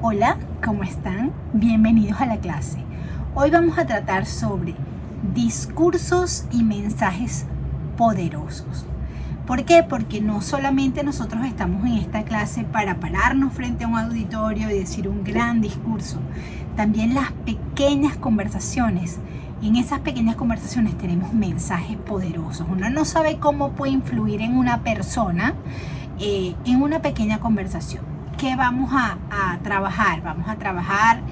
Hola, ¿cómo están? Bienvenidos a la clase. Hoy vamos a tratar sobre discursos y mensajes poderosos. ¿Por qué? Porque no solamente nosotros estamos en esta clase para pararnos frente a un auditorio y decir un gran discurso, también las pequeñas conversaciones. En esas pequeñas conversaciones tenemos mensajes poderosos. Uno no sabe cómo puede influir en una persona en una pequeña conversación. ¿Qué vamos a trabajar? Vamos a trabajar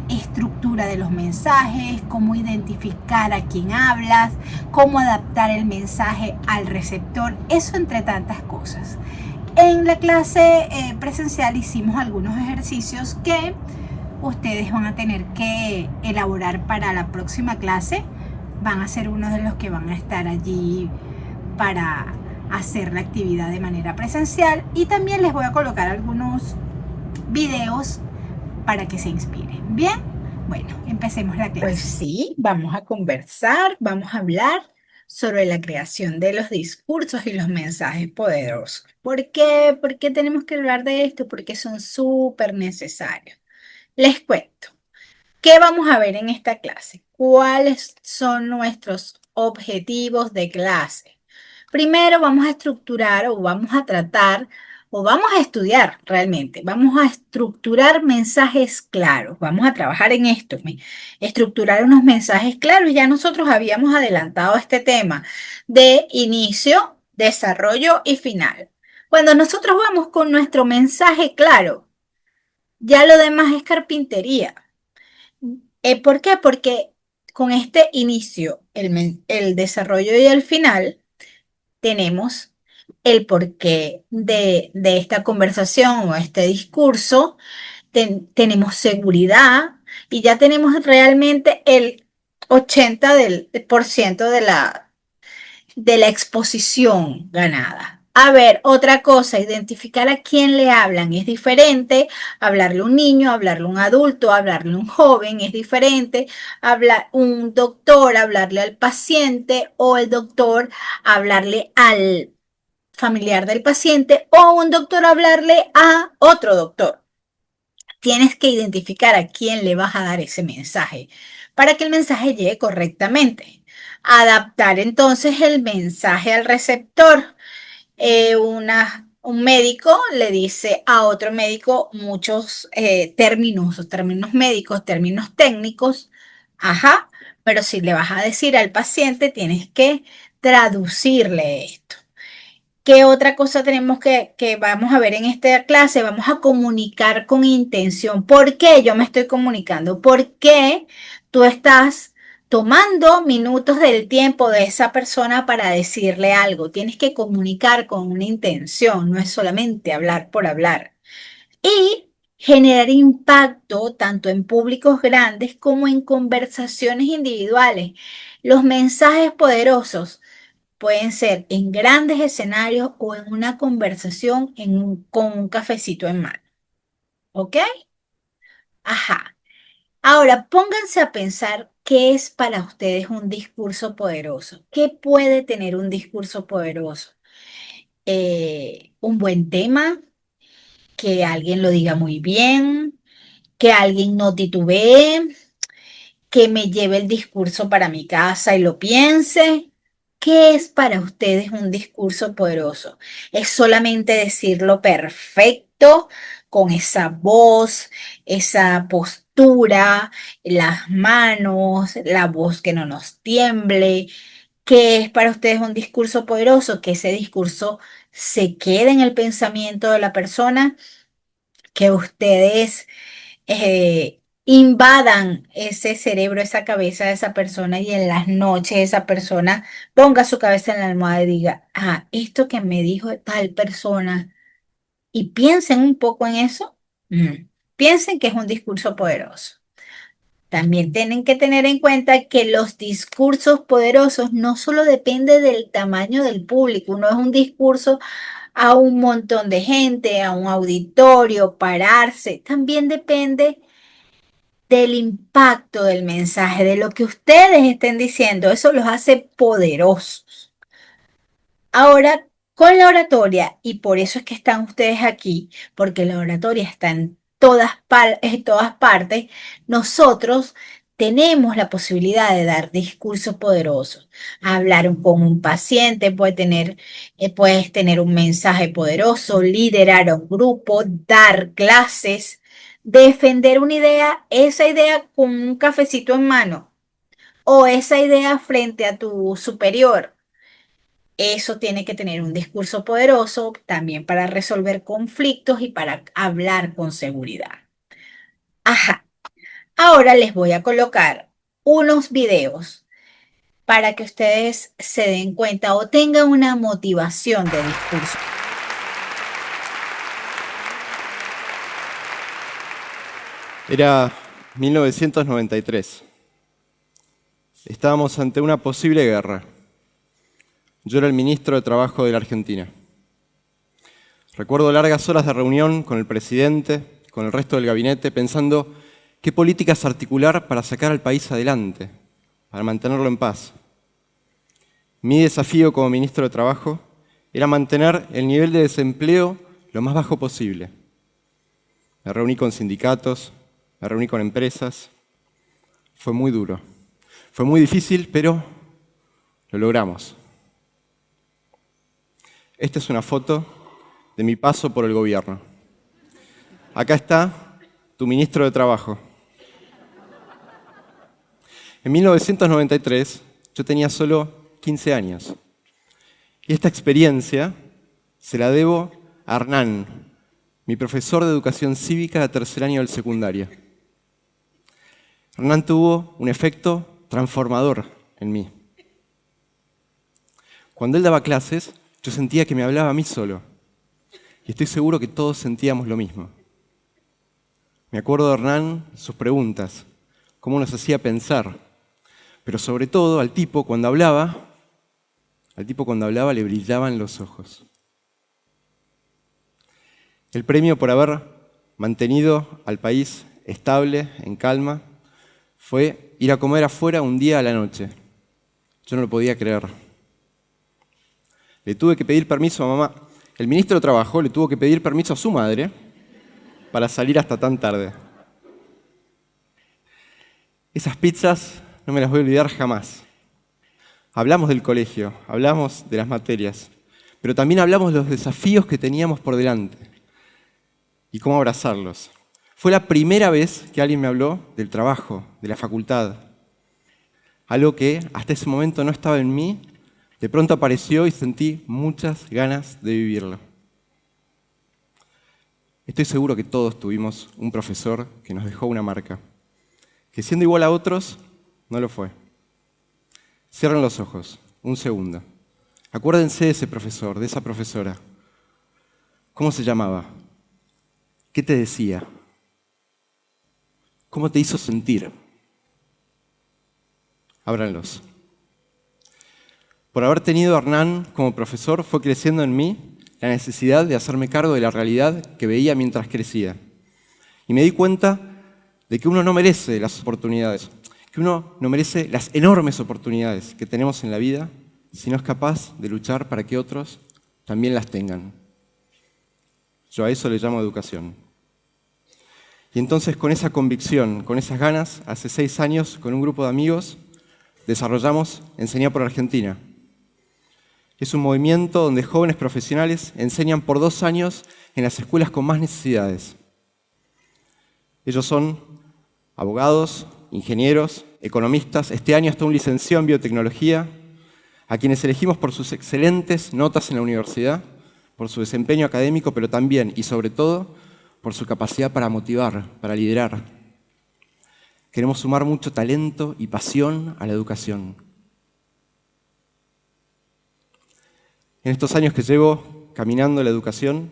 estructura de los mensajes, cómo identificar a quién hablas, cómo adaptar el mensaje al receptor, eso entre tantas cosas. En la clase presencial hicimos algunos ejercicios que ustedes van a tener que elaborar para la próxima clase. Van a ser uno de los que van a estar allí para hacer la actividad de manera presencial, y también les voy a colocar algunos videos para que se inspiren. Bien, bueno, empecemos la Pues clase. sí, vamos a conversar, vamos a hablar sobre la creación de los discursos y los mensajes poderosos. ¿Por qué? ¿Por qué tenemos que hablar de esto? Porque son súper necesarios. Les cuento, ¿qué vamos a ver en esta clase? ¿Cuáles son nuestros objetivos de clase? Primero vamos a estructurar o vamos a tratar o vamos a estudiar realmente. Vamos a estructurar mensajes claros. Vamos a trabajar en esto, estructurar unos mensajes claros. Ya nosotros habíamos adelantado este tema de inicio, desarrollo y final. Cuando nosotros vamos con nuestro mensaje claro, ya lo demás es carpintería. ¿Por qué? Porque con este inicio, el desarrollo y el final, tenemos el porqué de esta conversación o este discurso, tenemos seguridad y ya tenemos realmente el 80% de la exposición ganada. A ver, otra cosa, identificar a quién le hablan es diferente, hablarle a un niño, hablarle a un adulto, hablarle a un joven es diferente, hablar un doctor, hablarle al paciente o el doctor hablarle al familiar del paciente o un doctor hablarle a otro doctor. Tienes que identificar a quién le vas a dar ese mensaje para que el mensaje llegue correctamente. Adaptar entonces el mensaje al receptor. Un médico le dice a otro médico muchos términos médicos, términos técnicos, ajá, pero si le vas a decir al paciente, tienes que traducirle esto. ¿Qué otra cosa tenemos que vamos a ver en esta clase? Vamos a comunicar con intención. ¿Por qué yo me estoy comunicando? ¿Por qué tú estás tomando minutos del tiempo de esa persona para decirle algo? Tienes que comunicar con una intención, no es solamente hablar por hablar. Y generar impacto tanto en públicos grandes como en conversaciones individuales. Los mensajes poderosos pueden ser en grandes escenarios o en una conversación con un cafecito en mano. ¿Ok? Ajá. Ahora, pónganse a pensar qué es para ustedes un discurso poderoso. ¿Qué puede tener un discurso poderoso? Un buen tema, que alguien lo diga muy bien, que alguien no titubee, que me lleve el discurso para mi casa y lo piense. ¿Qué es para ustedes un discurso poderoso? ¿Es solamente decirlo perfecto, con esa voz, esa postura, las manos, la voz que no nos tiemble? ¿Qué es para ustedes un discurso poderoso? Que ese discurso se quede en el pensamiento de la persona, que ustedes invadan ese cerebro, esa cabeza de esa persona y en las noches esa persona ponga su cabeza en la almohada y diga, ah, esto que me dijo tal persona, y piensen un poco en eso. Piensen que es un discurso poderoso. También tienen que tener en cuenta que los discursos poderosos no solo depende del tamaño del público, no es un discurso a un montón de gente, a un auditorio, pararse, también depende del impacto del mensaje, de lo que ustedes estén diciendo. Eso los hace poderosos. Ahora, con la oratoria, y por eso es que están ustedes aquí, porque la oratoria está en todas partes, nosotros tenemos la posibilidad de dar discursos poderosos. Hablar con un paciente puedes tener un mensaje poderoso, liderar a un grupo, dar clases, defender una idea, esa idea con un cafecito en mano o esa idea frente a tu superior. Eso tiene que tener un discurso poderoso también para resolver conflictos y para hablar con seguridad. Ajá, ahora les voy a colocar unos videos para que ustedes se den cuenta o tengan una motivación de discurso. Era 1993. Estábamos ante una posible guerra. Yo era el ministro de Trabajo de la Argentina. Recuerdo largas horas de reunión con el presidente, con el resto del gabinete, pensando qué políticas articular para sacar al país adelante, para mantenerlo en paz. Mi desafío como ministro de Trabajo era mantener el nivel de desempleo lo más bajo posible. Me reuní con sindicatos, me reuní con empresas. Fue muy duro. Fue muy difícil, pero lo logramos. Esta es una foto de mi paso por el gobierno. Acá está tu ministro de Trabajo. En 1993 yo tenía solo 15 años. Y esta experiencia se la debo a Hernán, mi profesor de educación cívica de tercer año del secundario. Hernán tuvo un efecto transformador en mí. Cuando él daba clases, yo sentía que me hablaba a mí solo. Y estoy seguro que todos sentíamos lo mismo. Me acuerdo de Hernán, sus preguntas, cómo nos hacía pensar. Pero sobre todo, al tipo cuando hablaba le brillaban los ojos. El premio por haber mantenido al país estable, en calma, fue ir a comer afuera un día a la noche. Yo no lo podía creer. Le tuve que pedir permiso a mamá. El ministro de Trabajo le tuvo que pedir permiso a su madre para salir hasta tan tarde. Esas pizzas no me las voy a olvidar jamás. Hablamos del colegio, hablamos de las materias, pero también hablamos de los desafíos que teníamos por delante y cómo abrazarlos. Fue la primera vez que alguien me habló del trabajo, de la facultad. Algo que hasta ese momento no estaba en mí, de pronto apareció y sentí muchas ganas de vivirlo. Estoy seguro que todos tuvimos un profesor que nos dejó una marca, que siendo igual a otros, no lo fue. Cierren los ojos, un segundo. Acuérdense de ese profesor, de esa profesora. ¿Cómo se llamaba? ¿Qué te decía? ¿Cómo te hizo sentir? Ábranlos. Por haber tenido a Hernán como profesor, fue creciendo en mí la necesidad de hacerme cargo de la realidad que veía mientras crecía. Y me di cuenta de que uno no merece las oportunidades, que uno no merece las enormes oportunidades que tenemos en la vida si no es capaz de luchar para que otros también las tengan. Yo a eso le llamo educación. Y entonces con esa convicción, con esas ganas, hace 6 años, con un grupo de amigos, desarrollamos Enseñar por Argentina. Es un movimiento donde jóvenes profesionales enseñan por 2 años en las escuelas con más necesidades. Ellos son abogados, ingenieros, economistas, este año hasta un licenciado en biotecnología, a quienes elegimos por sus excelentes notas en la universidad, por su desempeño académico, pero también y sobre todo por su capacidad para motivar, para liderar. Queremos sumar mucho talento y pasión a la educación. En estos años que llevo caminando la educación,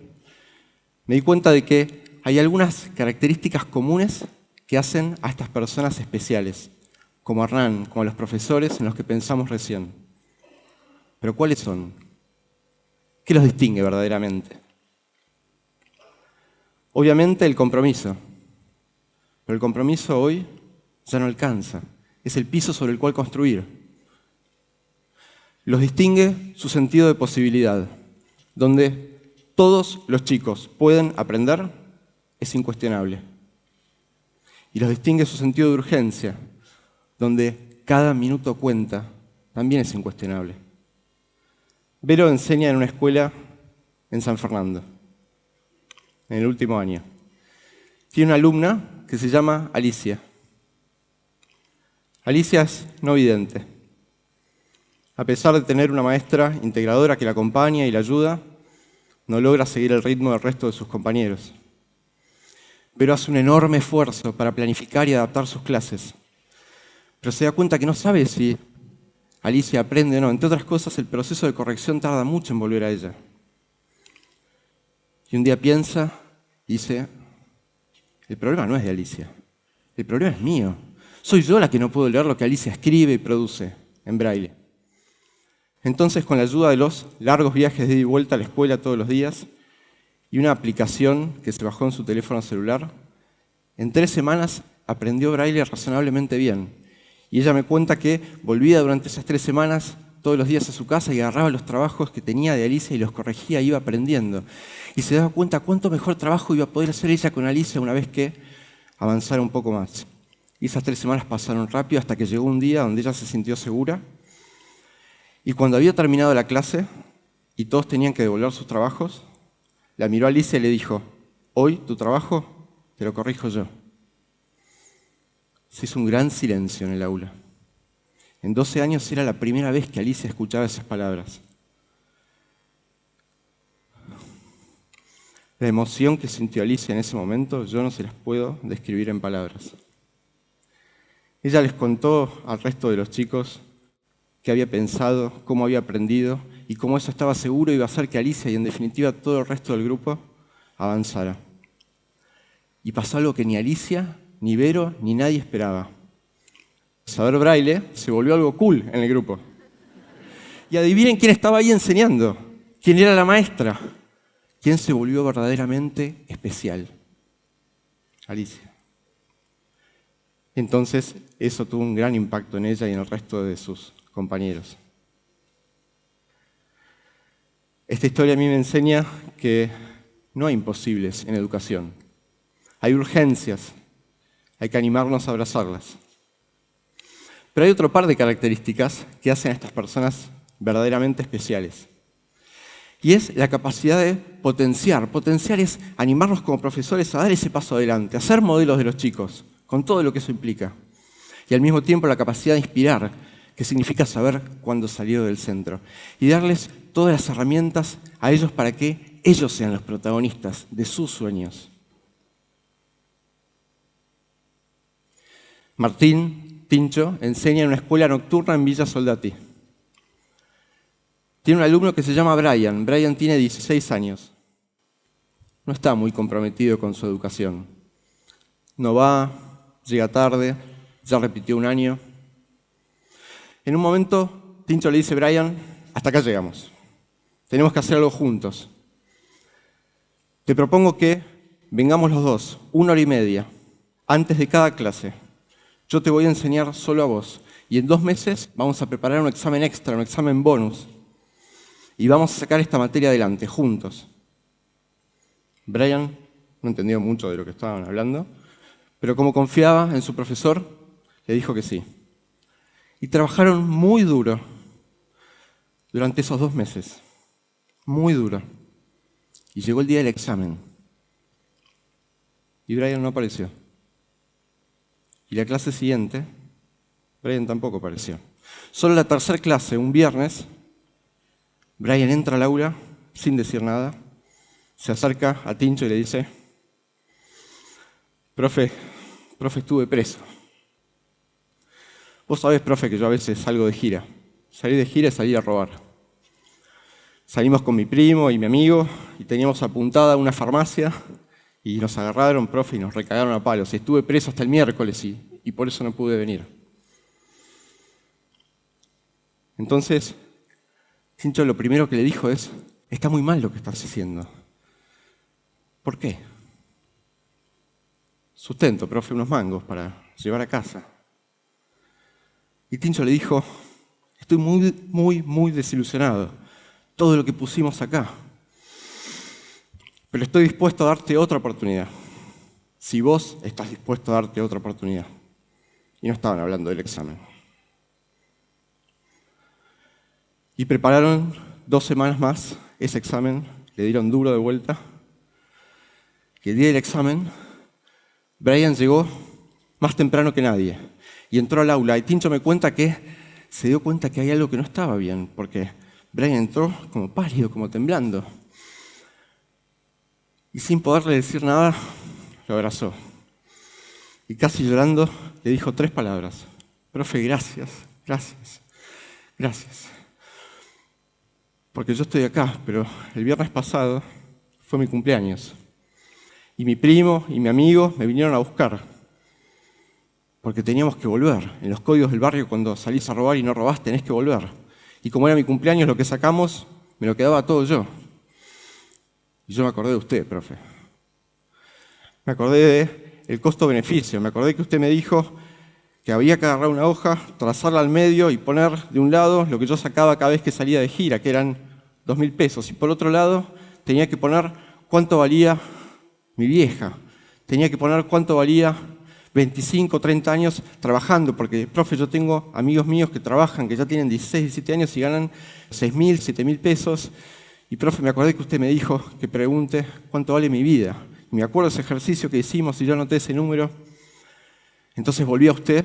me di cuenta de que hay algunas características comunes que hacen a estas personas especiales, como Hernán, como los profesores en los que pensamos recién. Pero ¿cuáles son? ¿Qué los distingue verdaderamente? Obviamente el compromiso, pero el compromiso hoy ya no alcanza, es el piso sobre el cual construir. Los distingue su sentido de posibilidad, donde todos los chicos pueden aprender, es incuestionable. Y los distingue su sentido de urgencia, donde cada minuto cuenta, también es incuestionable. Vero enseña en una escuela en San Fernando, en el último año. Tiene una alumna que se llama Alicia. Alicia es no vidente. A pesar de tener una maestra integradora que la acompaña y la ayuda, no logra seguir el ritmo del resto de sus compañeros. Pero hace un enorme esfuerzo para planificar y adaptar sus clases. Pero se da cuenta que no sabe si Alicia aprende o no. Entre otras cosas, el proceso de corrección tarda mucho en volver a ella. Y un día piensa y dice, el problema no es de Alicia, el problema es mío. Soy yo la que no puedo leer lo que Alicia escribe y produce en braille. Entonces, con la ayuda de los largos viajes de ida y vuelta a la escuela todos los días y una aplicación que se bajó en su teléfono celular, en 3 semanas aprendió braille razonablemente bien. Y ella me cuenta que volvía durante esas 3 semanas todos los días a su casa y agarraba los trabajos que tenía de Alicia y los corregía, iba aprendiendo. Y se daba cuenta cuánto mejor trabajo iba a poder hacer ella con Alicia una vez que avanzara un poco más. Y esas 3 semanas pasaron rápido hasta que llegó un día donde ella se sintió segura. Y cuando había terminado la clase y todos tenían que devolver sus trabajos, la miró a Alicia y le dijo, hoy tu trabajo te lo corrijo yo. Se hizo un gran silencio en el aula. En 12 años era la primera vez que Alicia escuchaba esas palabras. La emoción que sintió Alicia en ese momento yo no se las puedo describir en palabras. Ella les contó al resto de los chicos qué había pensado, cómo había aprendido y cómo eso estaba seguro iba a hacer que Alicia y en definitiva todo el resto del grupo avanzara. Y pasó algo que ni Alicia, ni Vero, ni nadie esperaba. Saber braille se volvió algo cool en el grupo. Y adivinen quién estaba ahí enseñando, quién era la maestra, quién se volvió verdaderamente especial. Alicia. Entonces, eso tuvo un gran impacto en ella y en el resto de sus compañeros. Esta historia a mí me enseña que no hay imposibles en educación. Hay urgencias, hay que animarnos a abrazarlas. Pero hay otro par de características que hacen a estas personas verdaderamente especiales. Y es la capacidad de potenciar. Potenciar es animarnos como profesores a dar ese paso adelante, a ser modelos de los chicos, con todo lo que eso implica. Y al mismo tiempo la capacidad de inspirar, que significa saber cuándo salir del centro. Y darles todas las herramientas a ellos para que ellos sean los protagonistas de sus sueños. Martín Tincho enseña en una escuela nocturna en Villa Soldati. Tiene un alumno que se llama Brian. Brian tiene 16 años. No está muy comprometido con su educación. No va, llega tarde, ya repitió un año. En un momento, Tincho le dice a Brian, hasta acá llegamos. Tenemos que hacer algo juntos. Te propongo que vengamos los dos, 1 hora y media, antes de cada clase. Yo te voy a enseñar solo a vos. Y en 2 meses vamos a preparar un examen extra, un examen bonus. Y vamos a sacar esta materia adelante, juntos. Brian no entendió mucho de lo que estaban hablando, pero como confiaba en su profesor, le dijo que sí. Y trabajaron muy duro durante esos 2 meses. Muy duro. Y llegó el día del examen. Y Brian no apareció. Y la clase siguiente, Brian tampoco apareció. Solo la 3ª clase, un viernes, Brian entra al aula sin decir nada, se acerca a Tincho y le dice, profe, estuve preso. Vos sabés, profe, que yo a veces salgo de gira. Salir de gira es salir a robar. Salimos con mi primo y mi amigo y teníamos apuntada una farmacia y nos agarraron, profe, y nos recagaron a palos. Y estuve preso hasta el miércoles y por eso no pude venir. Entonces, Tincho lo primero que le dijo es, está muy mal lo que estás haciendo. ¿Por qué? Sustento, profe, unos mangos para llevar a casa. Y Tincho le dijo, estoy muy desilusionado. Todo lo que pusimos acá. Pero estoy dispuesto a darte otra oportunidad. si vos estás dispuesto a darte otra oportunidad. Y no estaban hablando del examen. Y prepararon 2 semanas más ese examen, le dieron duro de vuelta. Y el día del examen, Brian llegó más temprano que nadie y entró al aula. Y Tincho me cuenta que se dio cuenta que hay algo que no estaba bien, porque Brian entró como pálido, como temblando. Y sin poderle decir nada, lo abrazó. Y casi llorando, le dijo 3 palabras. Profe, gracias, gracias, gracias. Porque yo estoy acá, pero el viernes pasado fue mi cumpleaños. Y mi primo y mi amigo me vinieron a buscar. Porque teníamos que volver. En los códigos del barrio, cuando salís a robar y no robás, tenés que volver. Y como era mi cumpleaños, lo que sacamos, me lo quedaba todo yo. Y yo me acordé de usted, profe. Me acordé del costo-beneficio. Me acordé que usted me dijo que había que agarrar una hoja, trazarla al medio y poner de un lado lo que yo sacaba cada vez que salía de gira, que eran 2.000 pesos. Y por otro lado, tenía que poner cuánto valía mi vieja. Tenía que poner cuánto valía 25, 30 años trabajando, porque, profe, yo tengo amigos míos que trabajan, que ya tienen 16, 17 años y ganan 6.000, 7.000 pesos. Y, profe, me acordé que usted me dijo que pregunte cuánto vale mi vida. Y me acuerdo de ese ejercicio que hicimos y yo anoté ese número. Entonces volví a usted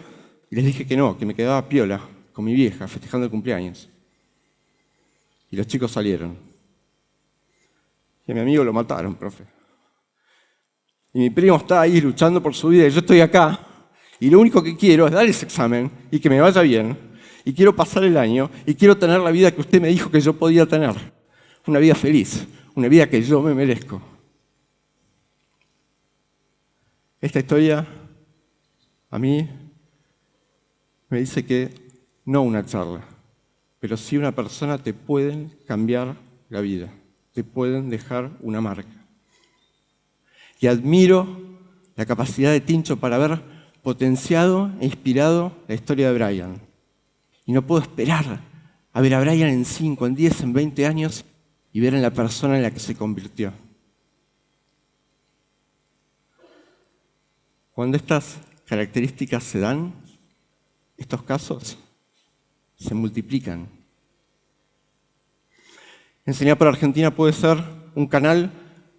y les dije que no, que me quedaba piola con mi vieja festejando el cumpleaños. Y los chicos salieron. Y a mi amigo lo mataron, profe. Y mi primo está ahí luchando por su vida y yo estoy acá. Y lo único que quiero es dar ese examen y que me vaya bien. Y quiero pasar el año y quiero tener la vida que usted me dijo que yo podía tener. Una vida feliz, una vida que yo me merezco. Esta historia a mí me dice que no una charla, pero sí una persona te pueden cambiar la vida, te pueden dejar una marca. Y admiro la capacidad de Tincho para haber potenciado e inspirado la historia de Brian. Y no puedo esperar a ver a Brian en 5, en 10, en 20 años y ver en la persona en la que se convirtió. Cuando estas características se dan, estos casos se multiplican. Enseñar por Argentina puede ser un canal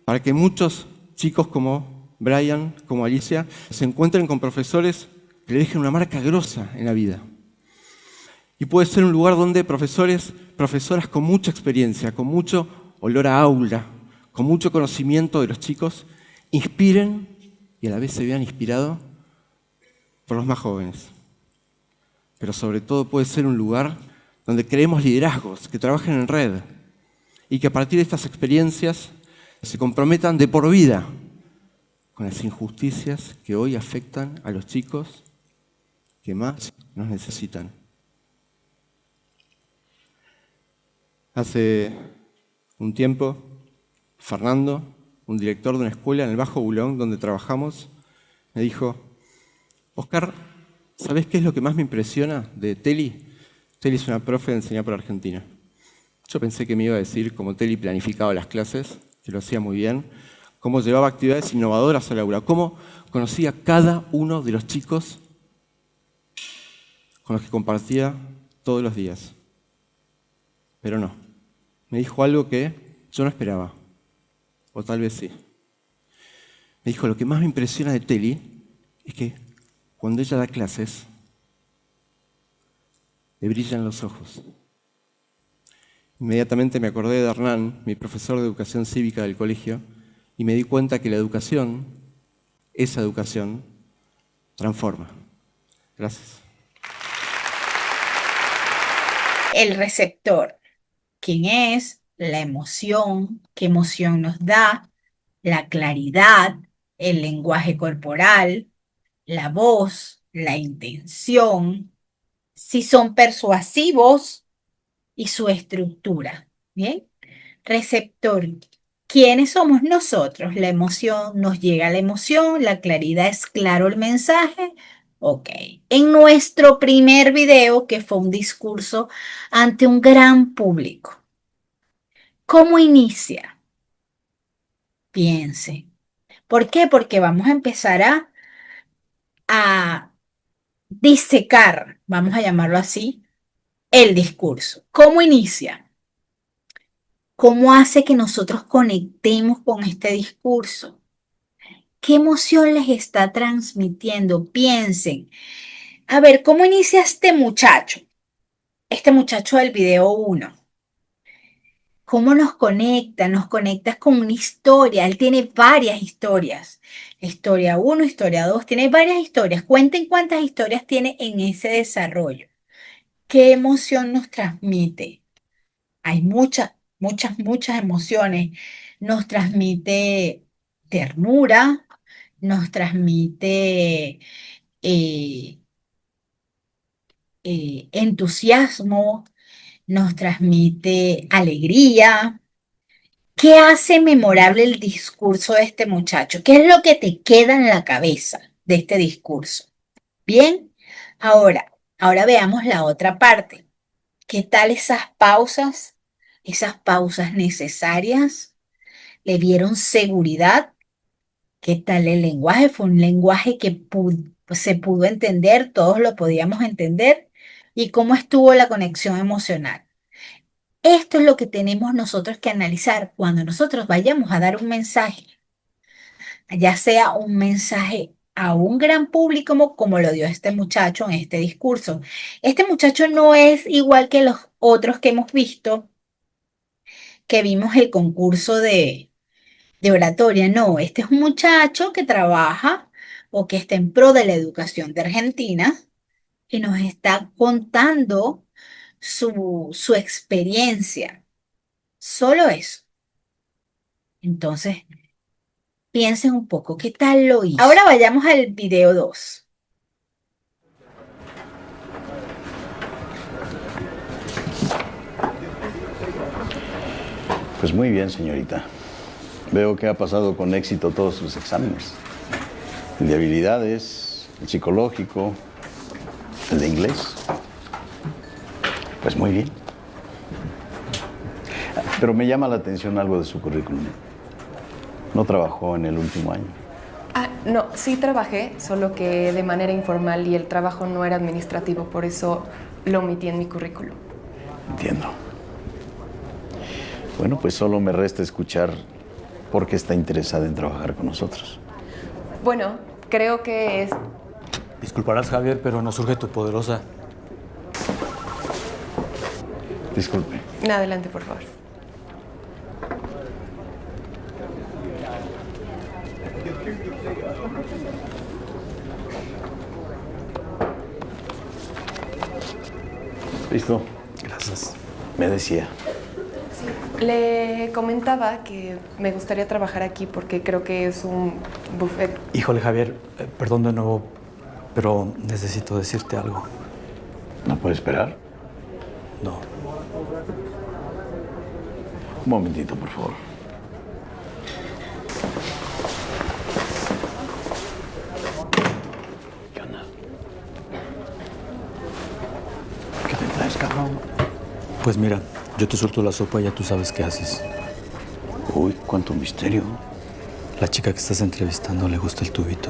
para que muchos chicos como Brian, como Alicia, se encuentren con profesores que le dejen una marca grosa en la vida. Y puede ser un lugar donde profesores, profesoras con mucha experiencia, con mucho olor a aula, con mucho conocimiento de los chicos, inspiren y a la vez se vean inspirados por los más jóvenes. Pero sobre todo puede ser un lugar donde creemos liderazgos que trabajen en red y que a partir de estas experiencias se comprometan de por vida con las injusticias que hoy afectan a los chicos que más nos necesitan. Hace un tiempo, Fernando, un director de una escuela en el Bajo Bulón donde trabajamos, me dijo: Oscar, ¿sabés qué es lo que más me impresiona de Teli? Teli es una profe de enseñar por Argentina. Yo pensé que me iba a decir cómo Teli planificaba las clases, que lo hacía muy bien, cómo llevaba actividades innovadoras al aula, cómo conocía cada uno de los chicos con los que compartía todos los días. Pero no, me dijo algo que yo no esperaba, o tal vez sí. Me dijo: lo que más me impresiona de Teli es que cuando ella da clases, le brillan los ojos. Inmediatamente me acordé de Hernán, mi profesor de educación cívica del colegio, y me di cuenta que la educación, esa educación, transforma. Gracias. El receptor. ¿Quién es? La emoción. ¿Qué emoción nos da? La claridad, el lenguaje corporal, la voz, la intención, si son persuasivos y su estructura. ¿Bien? Receptor. ¿Quiénes somos nosotros? La emoción, nos llega la emoción, la claridad es claro el mensaje. Ok. En nuestro primer video, que fue un discurso ante un gran público, ¿cómo inicia? Piense. ¿Por qué? Porque vamos a empezar a disecar, vamos a llamarlo así, el discurso. ¿Cómo inicia? ¿Cómo hace que nosotros conectemos con este discurso? ¿Qué emoción les está transmitiendo? Piensen. A ver, ¿cómo inicia este muchacho? Este muchacho del video uno. ¿Cómo nos conecta? Nos conecta con una historia. Él tiene varias historias. Historia uno, historia 2, tiene varias historias. Cuenten cuántas historias tiene en ese desarrollo. ¿Qué emoción nos transmite? Hay muchas, muchas, muchas emociones. Nos transmite ternura, nos transmite eh, entusiasmo, nos transmite alegría. ¿Qué hace memorable el discurso de este muchacho? ¿Qué es lo que te queda en la cabeza de este discurso? Bien, ahora veamos la otra parte. ¿Qué tal esas pausas? Esas pausas necesarias le dieron seguridad. ¿Qué tal el lenguaje? Fue un lenguaje que se pudo entender, todos lo podíamos entender. ¿Y cómo estuvo la conexión emocional? Esto es lo que tenemos nosotros que analizar cuando nosotros vayamos a dar un mensaje, ya sea un mensaje a un gran público como lo dio este muchacho en este discurso. Este muchacho no es igual que los otros que hemos visto, que vimos el concurso de oratoria. No, este es un muchacho que trabaja o que está en pro de la educación de Argentina y nos está contando su experiencia. Solo eso. Entonces, piensen un poco, ¿qué tal lo hizo? Ahora vayamos al video 2. Pues muy bien, señorita. Veo que ha pasado con éxito todos sus exámenes. El de habilidades, el psicológico, el de inglés. Pues muy bien. Pero me llama la atención algo de su currículum. No trabajó en el último año. No, sí trabajé, solo que de manera informal y el trabajo no era administrativo, por eso lo omití en mi currículum. Entiendo. Bueno, pues solo me resta escuchar por qué está interesada en trabajar con nosotros. Bueno, creo que es... Disculparás, Javier, pero nos surge tu poderosa. Disculpe. Adelante, por favor. ¿Listo? Gracias. Me decía. Le comentaba que me gustaría trabajar aquí porque creo que es un buffet. Híjole, Javier, perdón de nuevo, pero necesito decirte algo. ¿No puede esperar? No. Un momentito, por favor. ¿Qué onda? ¿Qué te traes, cabrón? Pues mira, yo te suelto la sopa y ya tú sabes qué haces. Uy, cuánto misterio. La chica que estás entrevistando le gusta el tubito.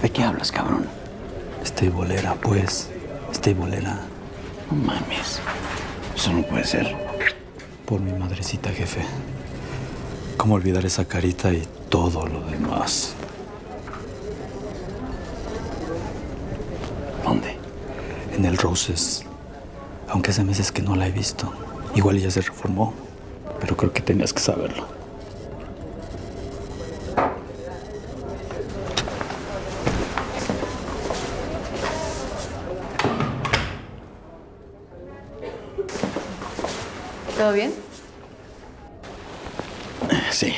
¿De qué hablas, cabrón? Bolera, pues. Bolera. No mames. Eso no puede ser. Por mi madrecita, jefe. ¿Cómo olvidar esa carita y todo lo demás? ¿Dónde? En el Roses. Aunque hace meses que no la he visto. Igual ella se reformó, pero creo que tenías que saberlo. ¿Todo bien? Sí.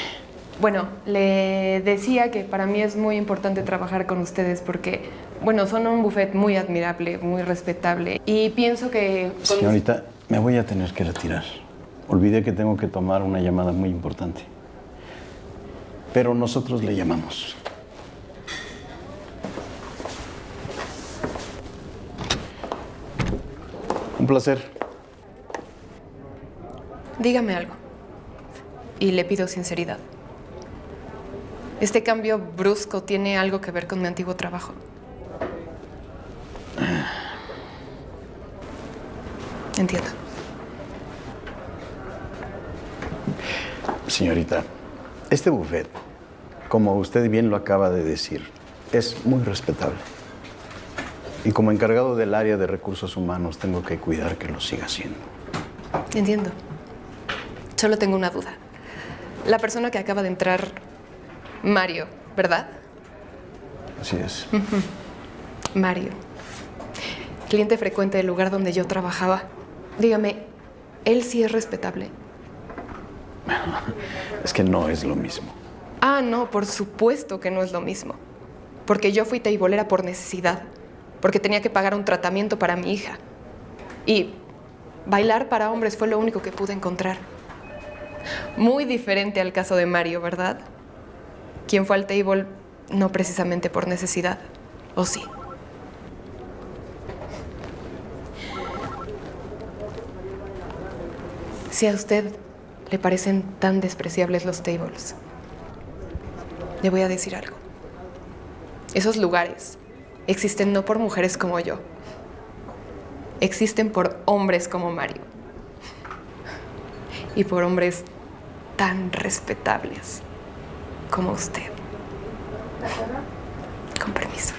Bueno, le decía que para mí es muy importante trabajar con ustedes porque, bueno, son un buffet muy admirable, muy respetable y pienso que... Señorita, me voy a tener que retirar. Olvidé que tengo que tomar una llamada muy importante. Pero nosotros le llamamos. Un placer. Dígame algo. Y le pido sinceridad. ¿Este cambio brusco tiene algo que ver con mi antiguo trabajo? Entiendo. Señorita, este buffet, como usted bien lo acaba de decir, es muy respetable. Y como encargado del área de recursos humanos, tengo que cuidar que lo siga siendo. Entiendo. Solo tengo una duda. La persona que acaba de entrar, Mario, ¿verdad? Así es. Mario. Cliente frecuente del lugar donde yo trabajaba. Dígame, ¿él sí es respetable? Es que no es lo mismo. Ah, no, por supuesto que no es lo mismo. Porque yo fui teibolera por necesidad. Porque tenía que pagar un tratamiento para mi hija. Y bailar para hombres fue lo único que pude encontrar. Muy diferente al caso de Mario, ¿verdad? Quien fue al table no precisamente por necesidad, ¿o sí? Si a usted le parecen tan despreciables los tables, le voy a decir algo. Esos lugares existen no por mujeres como yo, existen por hombres como Mario. Y por hombres tan respetables como usted. Con permiso.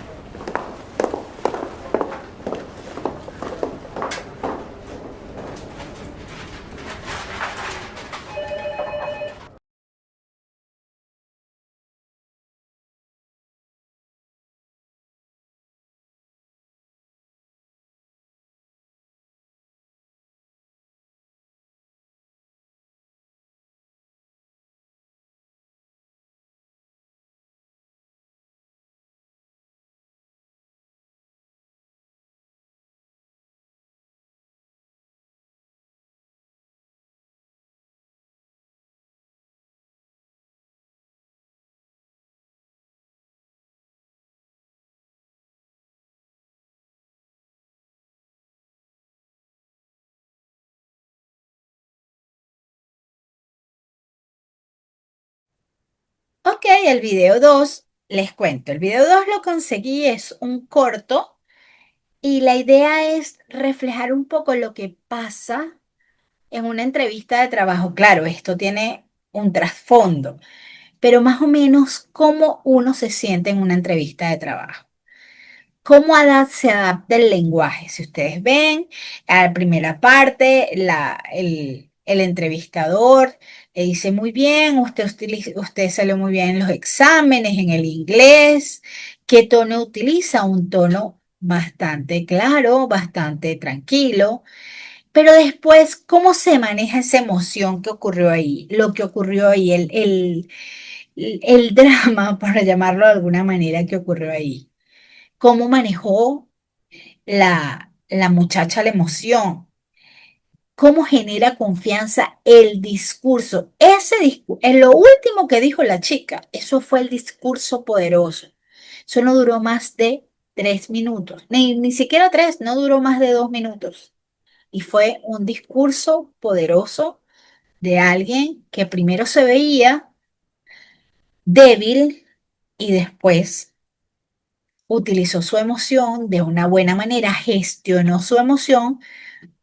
Ok, el video 2, les cuento. El video 2 lo conseguí, es un corto y la idea es reflejar un poco lo que pasa en una entrevista de trabajo. Claro, esto tiene un trasfondo, pero más o menos cómo uno se siente en una entrevista de trabajo. ¿Cómo se adapta el lenguaje? Si ustedes ven, a la primera parte, el entrevistador le dice muy bien, usted salió muy bien en los exámenes, en el inglés. ¿Qué tono utiliza? Un tono bastante claro, bastante tranquilo. Pero después, ¿cómo se maneja esa emoción que ocurrió ahí? Lo que ocurrió ahí, el drama, para llamarlo de alguna manera, que ocurrió ahí. ¿Cómo manejó la muchacha la emoción? ¿Cómo genera confianza el discurso? Ese discurso, es lo último que dijo la chica. Eso fue el discurso poderoso. Eso no duró más de 3 minutos, ni siquiera tres, no duró más de 2 minutos. Y fue un discurso poderoso de alguien que primero se veía débil y después utilizó su emoción de una buena manera, gestionó su emoción.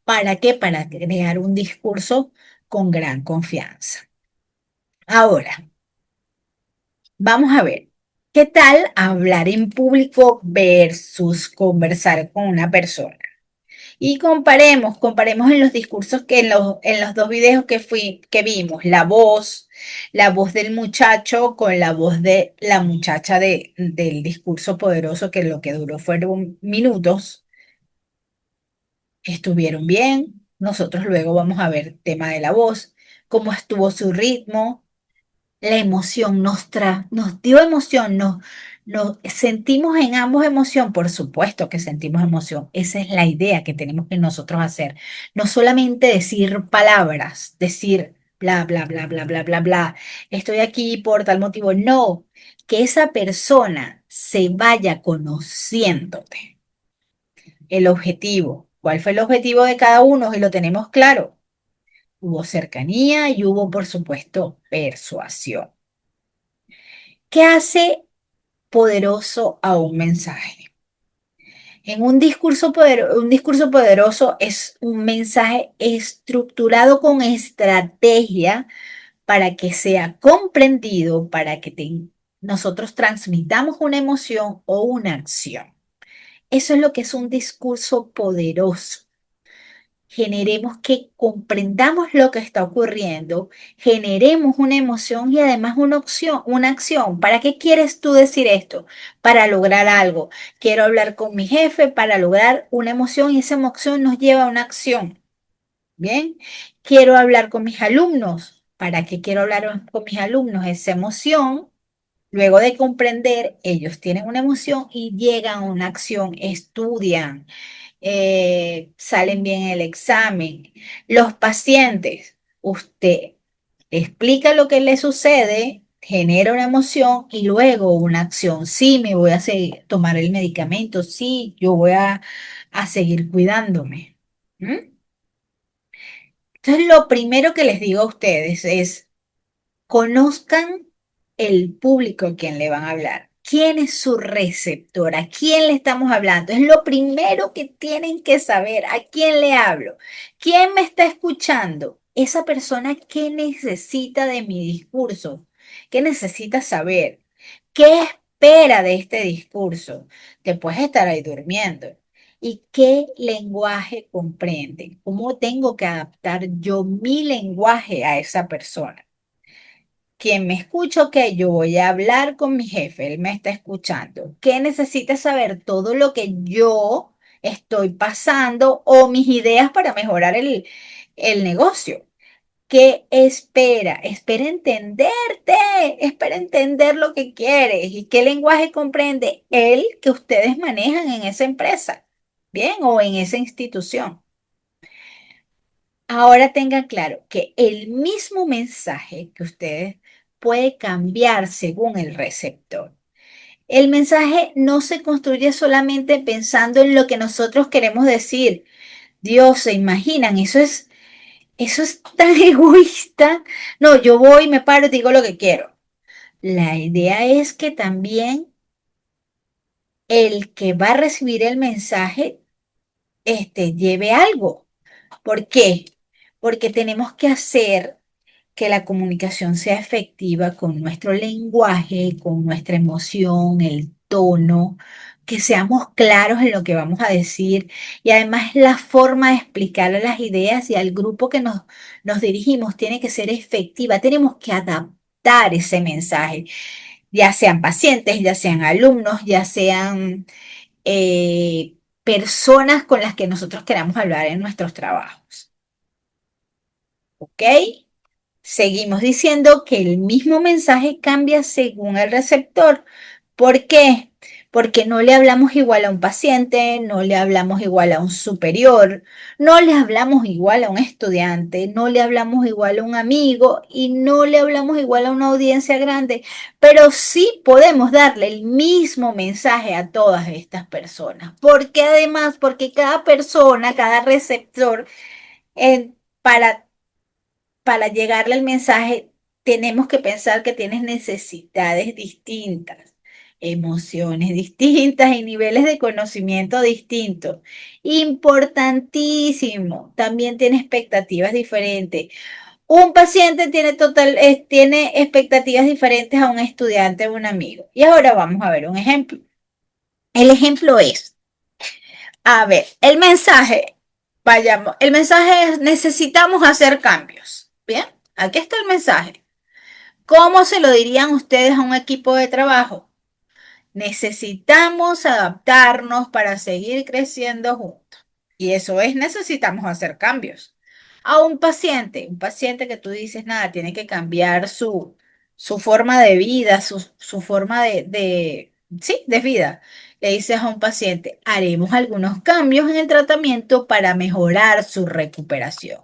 ¿Para qué? Para crear un discurso con gran confianza. Ahora, vamos a ver, ¿qué tal hablar en público versus conversar con una persona? Y comparemos en los discursos que en los dos videos que vimos, la voz del muchacho con la voz de la muchacha del discurso poderoso, que lo que duró fueron minutos. Estuvieron bien. Nosotros luego vamos a ver tema de la voz, cómo estuvo su ritmo, la emoción, nos dio emoción, nos sentimos en ambos emoción, por supuesto que sentimos emoción. Esa es la idea que tenemos que nosotros hacer. No solamente decir palabras, decir bla, bla, bla, bla, bla, bla, bla, estoy aquí por tal motivo. No, que esa persona se vaya conociéndote. El objetivo. ¿Cuál fue el objetivo de cada uno? Y lo tenemos claro. Hubo cercanía y hubo, por supuesto, persuasión. ¿Qué hace poderoso a un mensaje? En un discurso poderoso es un mensaje estructurado con estrategia para que sea comprendido, para que nosotros transmitamos una emoción o una acción. Eso es lo que es un discurso poderoso. Generemos que comprendamos lo que está ocurriendo, generemos una emoción y además una opción, una acción. ¿Para qué quieres tú decir esto? Para lograr algo. Quiero hablar con mi jefe para lograr una emoción y esa emoción nos lleva a una acción. Bien, quiero hablar con mis alumnos. ¿Para qué quiero hablar con mis alumnos? Esa emoción, luego de comprender, ellos tienen una emoción y llegan a una acción, estudian, salen bien en el examen. Los pacientes, usted explica lo que le sucede, genera una emoción y luego una acción. Sí, me voy a tomar el medicamento, sí, yo voy a seguir cuidándome. ¿Mm? Entonces, lo primero que les digo a ustedes es, conozcan el público a quien le van a hablar. ¿Quién es su receptor? ¿A quién le estamos hablando? Es lo primero que tienen que saber. ¿A quién le hablo? ¿Quién me está escuchando? Esa persona, ¿qué necesita de mi discurso? ¿Qué necesita saber? ¿Qué espera de este discurso? Te puedes estar ahí durmiendo. ¿Y qué lenguaje comprende? ¿Cómo tengo que adaptar yo mi lenguaje a esa persona? Quien me escucha, que yo voy a hablar con mi jefe, él me está escuchando. ¿Qué necesita saber? Todo lo que yo estoy pasando o mis ideas para mejorar el negocio. ¿Qué espera? Espera entenderte, espera entender lo que quieres y qué lenguaje comprende el que ustedes manejan en esa empresa, ¿bien? O en esa institución. Ahora tengan claro que el mismo mensaje que ustedes puede cambiar según el receptor. El mensaje no se construye solamente pensando en lo que nosotros queremos decir. Dios, ¿se imaginan? Eso es tan egoísta. No, yo voy, me paro y digo lo que quiero. La idea es que también el que va a recibir el mensaje, lleve algo. ¿Por qué? Porque tenemos que hacer que la comunicación sea efectiva con nuestro lenguaje, con nuestra emoción, el tono, que seamos claros en lo que vamos a decir y además la forma de explicarle las ideas y al grupo que nos dirigimos tiene que ser efectiva. Tenemos que adaptar ese mensaje, ya sean pacientes, ya sean alumnos, ya sean personas con las que nosotros queramos hablar en nuestros trabajos. ¿Ok? Seguimos diciendo que el mismo mensaje cambia según el receptor. ¿Por qué? Porque no le hablamos igual a un paciente, no le hablamos igual a un superior, no le hablamos igual a un estudiante, no le hablamos igual a un amigo y no le hablamos igual a una audiencia grande, pero sí podemos darle el mismo mensaje a todas estas personas. Porque además, porque cada persona, cada receptor, para llegarle el mensaje, tenemos que pensar que tienes necesidades distintas, emociones distintas y niveles de conocimiento distintos. Importantísimo, también tiene expectativas diferentes. Un paciente tiene expectativas diferentes a un estudiante o un amigo. Y ahora vamos a ver un ejemplo. El ejemplo es, a ver, el mensaje es necesitamos hacer cambios. Bien, aquí está el mensaje. ¿Cómo se lo dirían ustedes a un equipo de trabajo? Necesitamos adaptarnos para seguir creciendo juntos. Y eso es, necesitamos hacer cambios. A un paciente que tú dices, nada, tiene que cambiar su forma de vida, su forma sí, de vida. Le dices a un paciente, haremos algunos cambios en el tratamiento para mejorar su recuperación.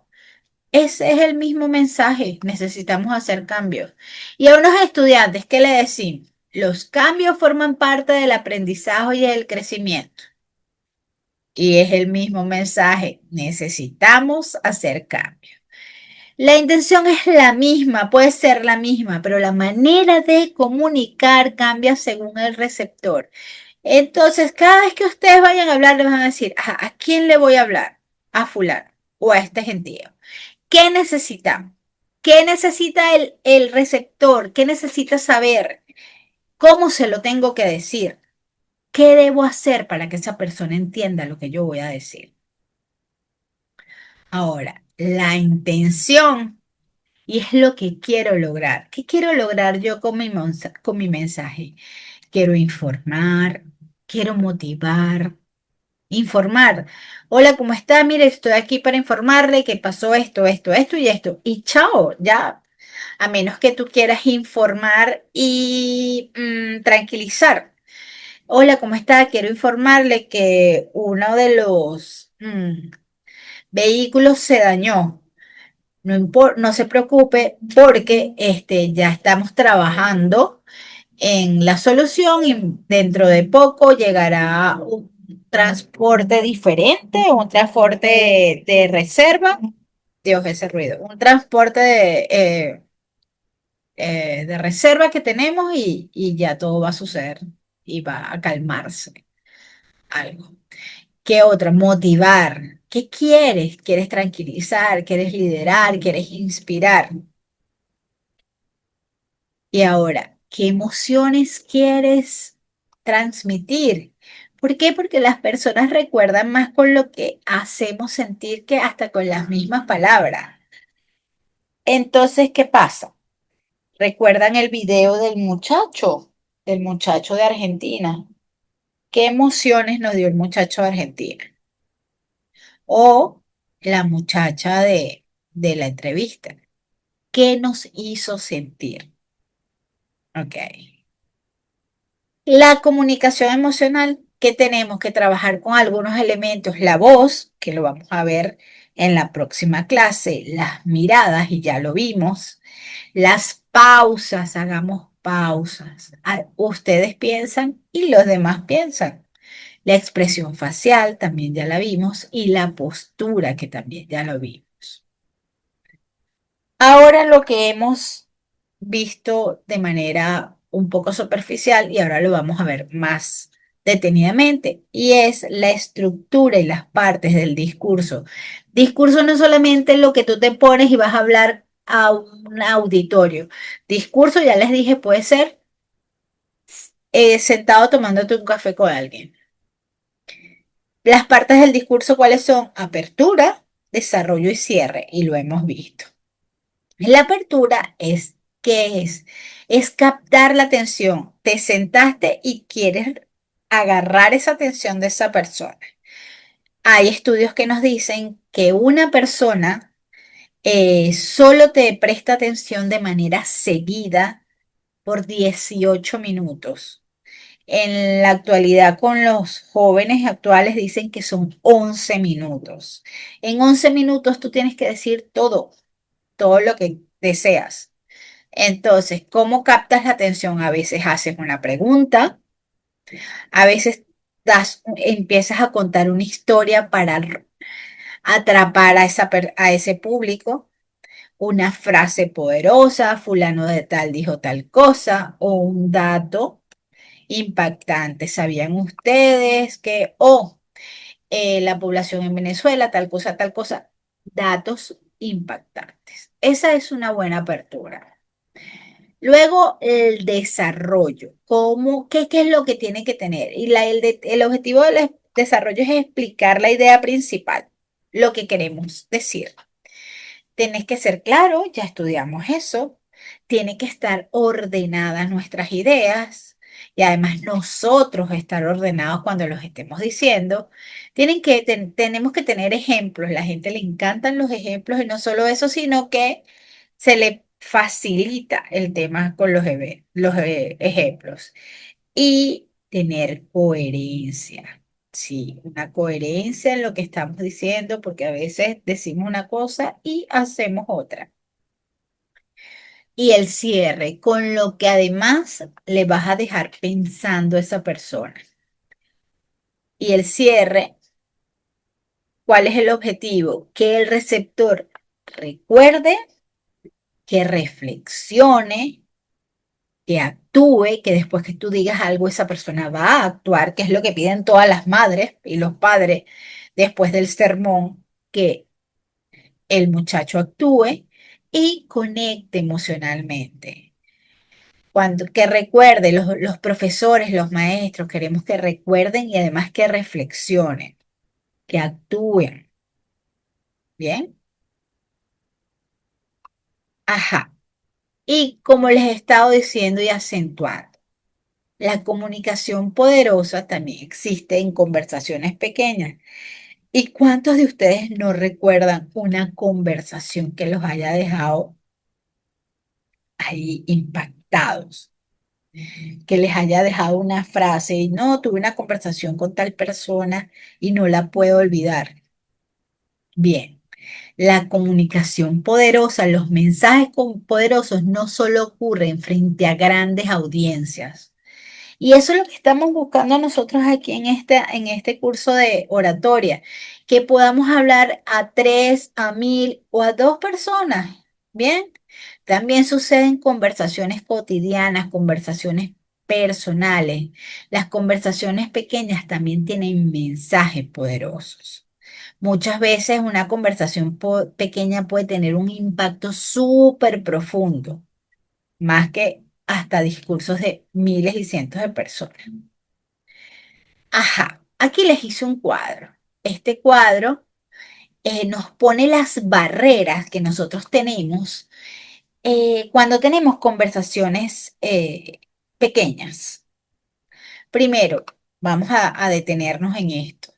Ese es el mismo mensaje, necesitamos hacer cambios. Y a unos estudiantes, ¿qué le decimos? Los cambios forman parte del aprendizaje y el crecimiento. Y es el mismo mensaje, necesitamos hacer cambios. La intención es la misma, puede ser la misma, pero la manera de comunicar cambia según el receptor. Entonces, cada vez que ustedes vayan a hablar, les van a decir, ajá, ¿a quién le voy a hablar? A fulano o a este gentío. ¿Qué necesitamos? ¿Qué necesita el receptor? ¿Qué necesita saber? ¿Cómo se lo tengo que decir? ¿Qué debo hacer para que esa persona entienda lo que yo voy a decir? Ahora, la intención y es lo que quiero lograr. ¿Qué quiero lograr yo con mi mensaje? Quiero informar, quiero motivar, informar. Hola, ¿cómo está? Mire, estoy aquí para informarle que pasó esto, esto, esto y esto. Y chao, ya. A menos que tú quieras informar y tranquilizar. Hola, ¿cómo está? Quiero informarle que uno de los vehículos se dañó. No se preocupe porque ya estamos trabajando en la solución y dentro de poco llegará un transporte diferente, un transporte de reserva. Dios, ese ruido. Un transporte de reserva que tenemos y ya todo va a suceder y va a calmarse algo. ¿Qué otra? Motivar. ¿Qué quieres? ¿Quieres tranquilizar? ¿Quieres liderar? ¿Quieres inspirar? Y ahora, ¿qué emociones quieres transmitir? ¿Por qué? Porque las personas recuerdan más con lo que hacemos sentir que hasta con las mismas palabras. Entonces, ¿qué pasa? ¿Recuerdan el video del muchacho de Argentina? ¿Qué emociones nos dio el muchacho de Argentina? O la muchacha de la entrevista. ¿Qué nos hizo sentir? Ok. La comunicación emocional, que tenemos que trabajar con algunos elementos, la voz, que lo vamos a ver en la próxima clase, las miradas, y ya lo vimos, las pausas, hagamos pausas. Ustedes piensan y los demás piensan. La expresión facial también ya la vimos y la postura que también ya lo vimos. Ahora lo que hemos visto de manera un poco superficial y ahora lo vamos a ver más detenidamente y es la estructura y las partes del discurso. Discurso no es solamente lo que tú te pones y vas a hablar a un auditorio. Discurso, ya les dije, puede ser sentado tomándote un café con alguien. Las partes del discurso, ¿cuáles son? Apertura, desarrollo y cierre, y lo hemos visto. La apertura es, ¿qué es? Es captar la atención. Te sentaste y quieres agarrar esa atención de esa persona. Hay estudios que nos dicen que una persona solo te presta atención de manera seguida por 18 minutos. En la actualidad con los jóvenes actuales dicen que son 11 minutos. En 11 minutos tú tienes que decir todo lo que deseas. Entonces, ¿cómo captas la atención? A veces haces una pregunta, a veces empiezas a contar una historia para atrapar a ese público, una frase poderosa, fulano de tal dijo tal cosa, o un dato impactante. ¿Sabían ustedes que, la población en Venezuela, tal cosa, tal cosa? Datos impactantes. Esa es una buena apertura. Luego, el desarrollo. ¿Qué es lo que tiene que tener? Y el objetivo del desarrollo es explicar la idea principal, lo que queremos decir. Tienes que ser claro, ya estudiamos eso. Tiene que estar ordenadas nuestras ideas y además nosotros estar ordenados cuando los estemos diciendo. Tenemos que tener ejemplos. La gente le encantan los ejemplos y no solo eso, sino que se le facilita el tema con los ejemplos. Y tener coherencia. Sí, una coherencia en lo que estamos diciendo, porque a veces decimos una cosa y hacemos otra. Y el cierre, con lo que además le vas a dejar pensando a esa persona. Y el cierre, ¿cuál es el objetivo? Que el receptor recuerde, que reflexione, que actúe, que después que tú digas algo, esa persona va a actuar, que es lo que piden todas las madres y los padres después del sermón, que el muchacho actúe y conecte emocionalmente. Que recuerde, los profesores, los maestros, queremos que recuerden y además que reflexionen, que actúen. ¿Bien? Ajá. Y como les he estado diciendo y acentuando, la comunicación poderosa también existe en conversaciones pequeñas. ¿Y cuántos de ustedes no recuerdan una conversación que los haya dejado ahí impactados? Que les haya dejado una frase y no, tuve una conversación con tal persona y no la puedo olvidar. Bien, la comunicación poderosa, los mensajes poderosos no solo ocurren frente a grandes audiencias. Y eso es lo que estamos buscando nosotros aquí en este curso de oratoria, que podamos hablar a 3, a 1000 o a 2 personas. Bien, también suceden conversaciones cotidianas, conversaciones personales. Las conversaciones pequeñas también tienen mensajes poderosos. Muchas veces una conversación pequeña puede tener un impacto súper profundo, más que hasta discursos de miles y cientos de personas. Ajá, aquí les hice un cuadro. Este cuadro nos pone las barreras que nosotros tenemos cuando tenemos conversaciones pequeñas. Primero, vamos a detenernos en esto.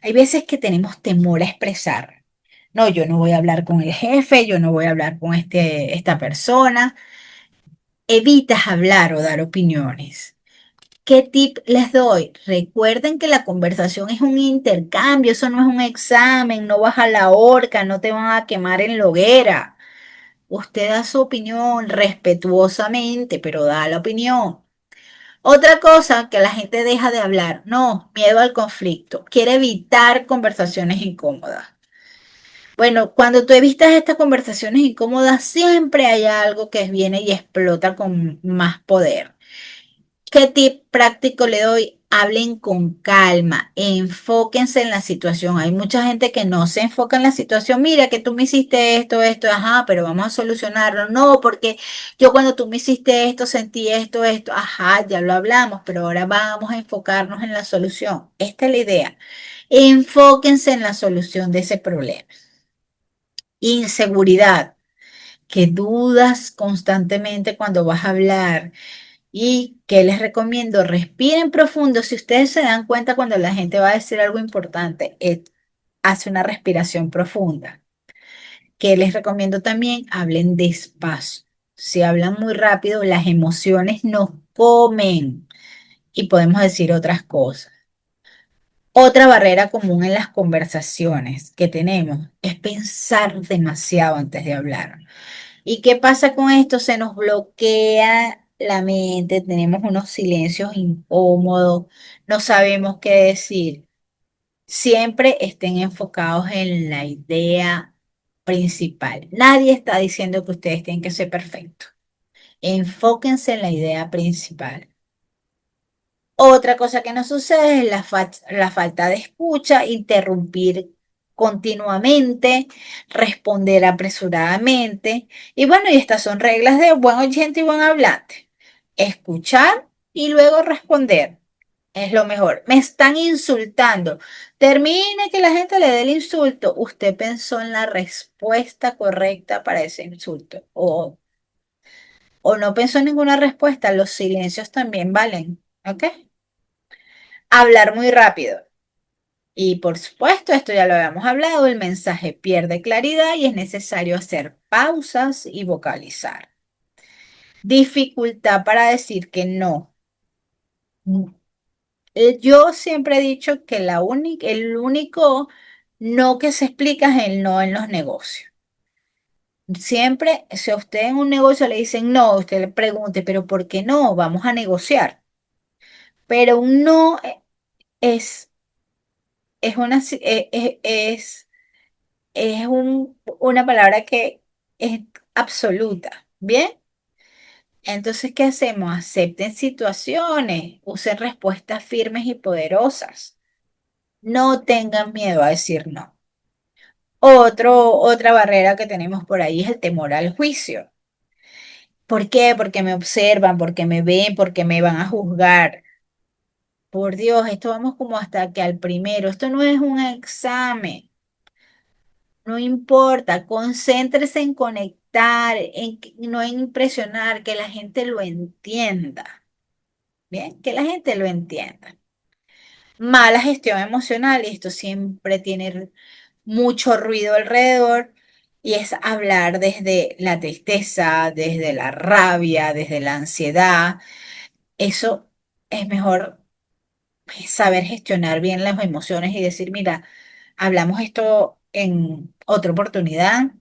Hay veces que tenemos temor a expresar. No, yo no voy a hablar con el jefe, yo no voy a hablar con esta persona. Evitas hablar o dar opiniones. ¿Qué tip les doy? Recuerden que la conversación es un intercambio, eso no es un examen, no vas a la horca, no te van a quemar en la hoguera. Usted da su opinión respetuosamente, pero da la opinión. Otra cosa que la gente deja de hablar, no, miedo al conflicto, quiere evitar conversaciones incómodas. Bueno, cuando tú evitas estas conversaciones incómodas, siempre hay algo que viene y explota con más poder. ¿Qué tip práctico le doy? Hablen con calma, enfóquense en la situación. Hay mucha gente que no se enfoca en la situación. Mira que tú me hiciste esto, ajá, pero vamos a solucionarlo. No, porque yo cuando tú me hiciste esto sentí esto, ajá, ya lo hablamos, pero ahora vamos a enfocarnos en la solución. Esta es la idea. Enfóquense en la solución de ese problema. Inseguridad, que dudas constantemente cuando vas a hablar. ¿Y qué les recomiendo? Respiren profundo. Si ustedes se dan cuenta cuando la gente va a decir algo importante, hace una respiración profunda. ¿Qué les recomiendo también? Hablen despacio. Si hablan muy rápido, las emociones nos comen y podemos decir otras cosas. Otra barrera común en las conversaciones que tenemos es pensar demasiado antes de hablar. ¿Y qué pasa con esto? Se nos bloquea la mente, tenemos unos silencios incómodos, no sabemos qué decir. Siempre estén enfocados en la idea principal. Nadie está diciendo que ustedes tienen que ser perfectos. Enfóquense en la idea principal. Otra cosa que nos sucede es la falta de escucha, interrumpir continuamente, responder apresuradamente. Y bueno, y estas son reglas de buen oyente y buen hablante. Escuchar y luego responder. Es lo mejor. Me están insultando. Termine que la gente le dé el insulto. Usted pensó en la respuesta correcta para ese insulto. O no pensó en ninguna respuesta. Los silencios también valen. ¿Ok? Hablar muy rápido. Y por supuesto, esto ya lo habíamos hablado, el mensaje pierde claridad y es necesario hacer pausas y vocalizar. Dificultad para decir que no. Yo siempre he dicho que el único no que se explica es el no en los negocios. Siempre, si a usted en un negocio le dicen no, usted le pregunte, pero ¿por qué no? Vamos a negociar. Pero un no es, es una, es es una palabra que es absoluta, ¿bien? Entonces, ¿qué hacemos? Acepten situaciones, usen respuestas firmes y poderosas. No tengan miedo a decir no. Otra barrera que tenemos por ahí es el temor al juicio. ¿Por qué? Porque me observan, porque me ven, porque me van a juzgar. Por Dios, esto vamos como hasta que al primero. Esto no es un examen. No importa, concéntrese en conectar, no en impresionar, que la gente lo entienda. Bien, que la gente lo entienda. Mala gestión emocional, y esto siempre tiene mucho ruido alrededor, y es hablar desde la tristeza, desde la rabia, desde la ansiedad. Eso es mejor saber gestionar bien las emociones y decir, mira, hablamos esto en otra oportunidad.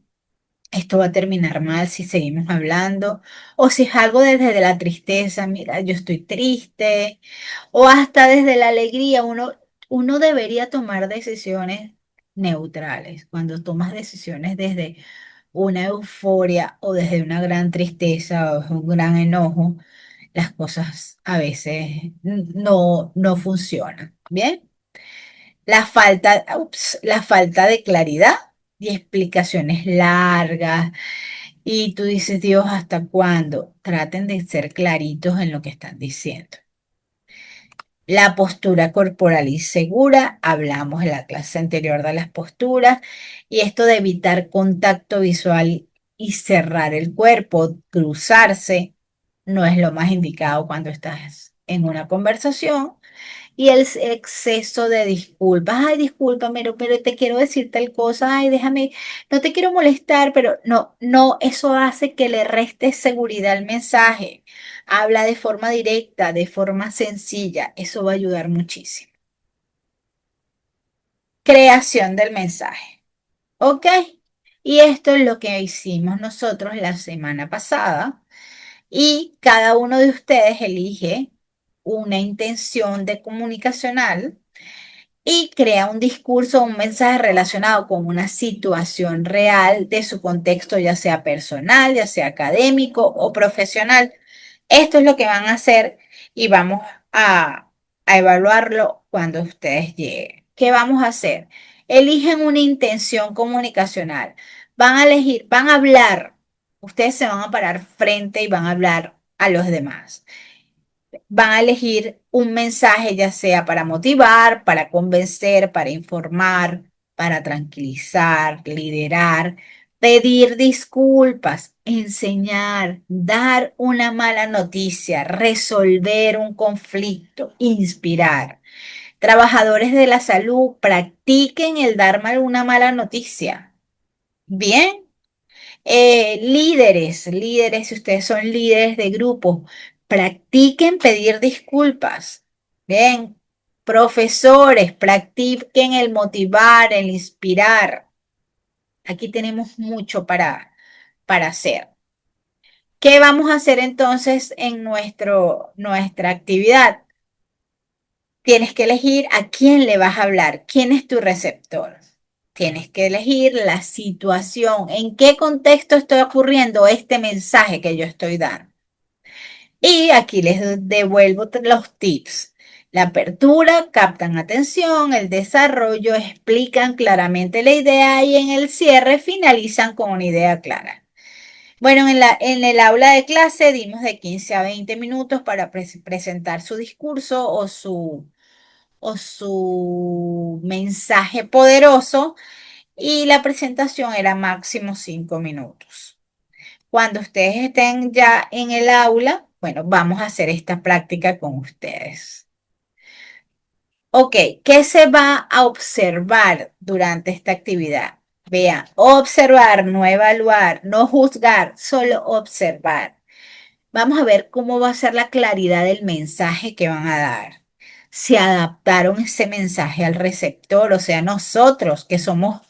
Esto va a terminar mal si seguimos hablando, o si es algo desde la tristeza, mira, yo estoy triste, o hasta desde la alegría, uno debería tomar decisiones neutrales. Cuando tomas decisiones desde una euforia o desde una gran tristeza o un gran enojo, las cosas a veces no funcionan. ¿Bien? La falta de claridad y explicaciones largas. Y tú dices, Dios, ¿hasta cuándo? Traten de ser claritos en lo que están diciendo. La postura corporal insegura, hablamos en la clase anterior de las posturas, y esto de evitar contacto visual y cerrar el cuerpo, cruzarse, no es lo más indicado cuando estás en una conversación. Y el exceso de disculpas. Ay, discúlpame, pero te quiero decir tal cosa. Ay, déjame, no te quiero molestar, pero no, eso hace que le reste seguridad al mensaje. Habla de forma directa, de forma sencilla. Eso va a ayudar muchísimo. Creación del mensaje. ¿Ok? Y esto es lo que hicimos nosotros la semana pasada. Y cada uno de ustedes elige una intención de comunicacional y crea un discurso o un mensaje relacionado con una situación real de su contexto, ya sea personal, ya sea académico o profesional. Esto es lo que van a hacer y vamos a, a evaluarlo cuando ustedes lleguen. ¿Qué vamos a hacer? Eligen una intención comunicacional. Van a elegir, van a hablar. Ustedes se van a parar frente y van a hablar a los demás. Van a elegir un mensaje, ya sea para motivar, para convencer, para informar, para tranquilizar, liderar, pedir disculpas, enseñar, dar una mala noticia, resolver un conflicto, inspirar. Trabajadores de la salud, practiquen el dar una mala noticia. Bien. Líderes, si ustedes son líderes de grupo, practiquen pedir disculpas. Bien, profesores, practiquen el motivar, el inspirar. Aquí tenemos mucho para hacer. ¿Qué vamos a hacer entonces en nuestra actividad? Tienes que elegir a quién le vas a hablar, quién es tu receptor. Tienes que elegir la situación, en qué contexto está ocurriendo este mensaje que yo estoy dando. Y aquí les devuelvo los tips. La apertura, captan atención, el desarrollo, explican claramente la idea y en el cierre finalizan con una idea clara. Bueno, en el aula de clase dimos de 15 a 20 minutos para presentar su discurso o su mensaje poderoso, y la presentación era máximo 5 minutos. Cuando ustedes estén ya en el aula, bueno, vamos a hacer esta práctica con ustedes. Ok, ¿qué se va a observar durante esta actividad? Vean, observar, no evaluar, no juzgar, solo observar. Vamos a ver cómo va a ser la claridad del mensaje que van a dar. Si adaptaron ese mensaje al receptor, o sea, nosotros que somos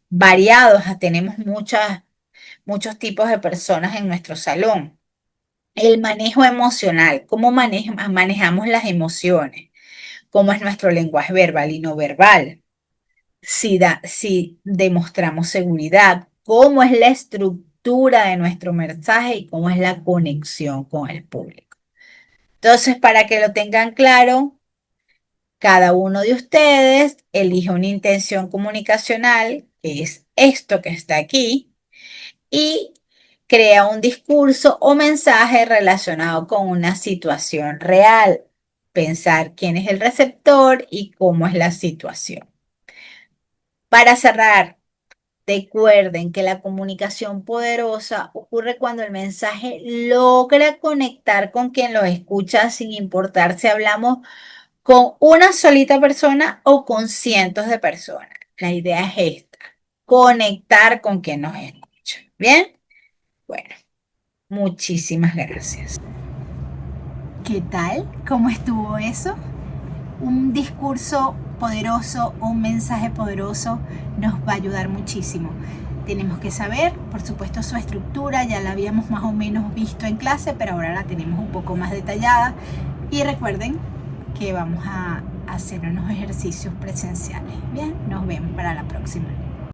variados, tenemos muchos tipos de personas en nuestro salón. El manejo emocional, cómo manejamos las emociones, cómo es nuestro lenguaje verbal y no verbal. si demostramos seguridad, cómo es la estructura de nuestro mensaje y cómo es la conexión con el público. Entonces, para que lo tengan claro, cada uno de ustedes elige una intención comunicacional, que es esto que está aquí, y crea un discurso o mensaje relacionado con una situación real. Pensar quién es el receptor y cómo es la situación. Para cerrar, recuerden que la comunicación poderosa ocurre cuando el mensaje logra conectar con quien lo escucha sin importar si hablamos con una solita persona o con cientos de personas. La idea es esta, conectar con quien nos escucha. ¿Bien? Bueno, muchísimas gracias. ¿Qué tal? ¿Cómo estuvo eso? Un discurso poderoso, un mensaje poderoso nos va a ayudar muchísimo. Tenemos que saber, por supuesto, su estructura, ya la habíamos más o menos visto en clase, pero ahora la tenemos un poco más detallada. Y recuerden que vamos a hacer unos ejercicios presenciales. Bien, nos vemos para la próxima.